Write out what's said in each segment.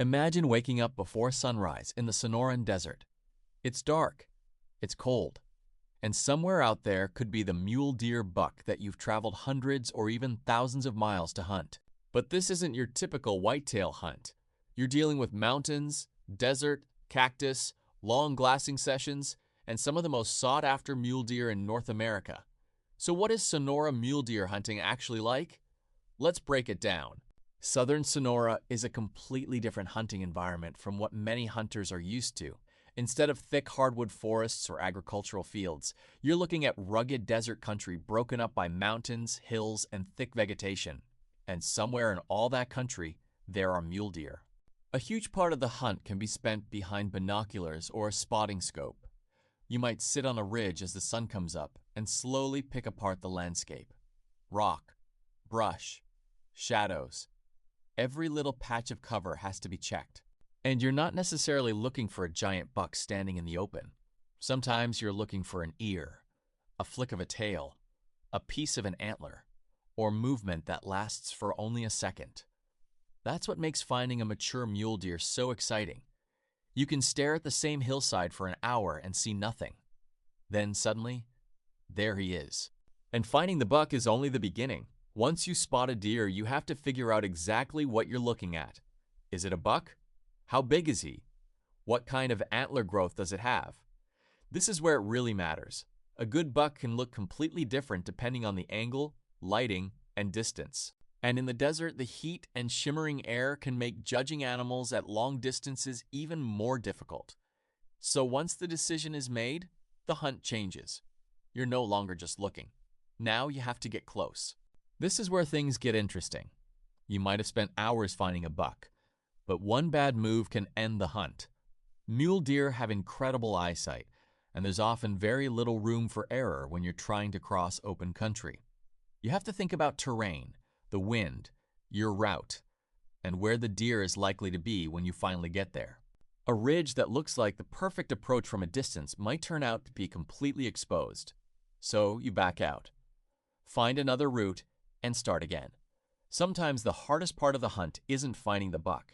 Imagine waking up before sunrise in the Sonoran desert. It's dark, it's cold, and somewhere out there could be the mule deer buck that you've traveled hundreds or even thousands of miles to hunt. But this isn't your typical whitetail hunt. You're dealing with mountains, desert, cactus, long glassing sessions, and some of the most sought-after mule deer in North America. So what is Sonora mule deer hunting actually like? Let's break it down. Southern Sonora is a completely different hunting environment from what many hunters are used to. Instead of thick hardwood forests or agricultural fields, you're looking at rugged desert country broken up by mountains, hills, and thick vegetation. And somewhere in all that country, there are mule deer. A huge part of the hunt can be spent behind binoculars or a spotting scope. You might sit on a ridge as the sun comes up and slowly pick apart the landscape. Rock, brush, shadows. Every little patch of cover has to be checked. And you're not necessarily looking for a giant buck standing in the open. Sometimes you're looking for an ear, a flick of a tail, a piece of an antler, or movement that lasts for only a second. That's what makes finding a mature mule deer so exciting. You can stare at the same hillside for an hour and see nothing. Then suddenly, there he is. And finding the buck is only the beginning. Once you spot a deer, you have to figure out exactly what you're looking at. Is it a buck? How big is he? What kind of antler growth does it have? This is where it really matters. A good buck can look completely different depending on the angle, lighting, and distance. And in the desert, the heat and shimmering air can make judging animals at long distances even more difficult. So once the decision is made, the hunt changes. You're no longer just looking. Now you have to get close. This is where things get interesting. You might have spent hours finding a buck, but one bad move can end the hunt. Mule deer have incredible eyesight, and there's often very little room for error when you're trying to cross open country. You have to think about terrain, the wind, your route, and where the deer is likely to be when you finally get there. A ridge that looks like the perfect approach from a distance might turn out to be completely exposed. So you back out. Find another route and start again. Sometimes the hardest part of the hunt isn't finding the buck.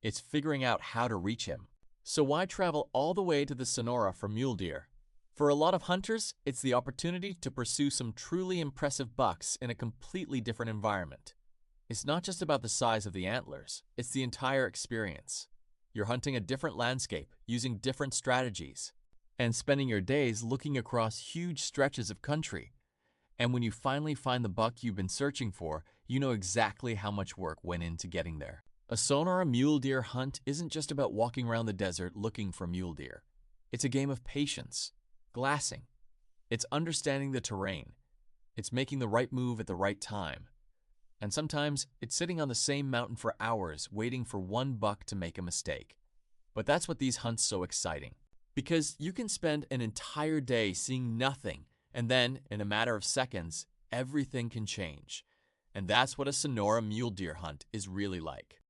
It's figuring out how to reach him. So why travel all the way to the Sonora for mule deer? For a lot of hunters, it's the opportunity to pursue some truly impressive bucks in a completely different environment. It's not just about the size of the antlers, it's the entire experience. You're hunting a different landscape, using different strategies, and spending your days looking across huge stretches of country. And when you finally find the buck you've been searching for, you know exactly how much work went into getting there. A Sonora mule deer hunt isn't just about walking around the desert looking for mule deer. It's a game of patience, glassing. It's understanding the terrain. It's making the right move at the right time. And sometimes it's sitting on the same mountain for hours waiting for one buck to make a mistake. But that's what these hunts so exciting. Because you can spend an entire day seeing nothing, and then, in a matter of seconds, everything can change. And that's what a Sonora mule deer hunt is really like.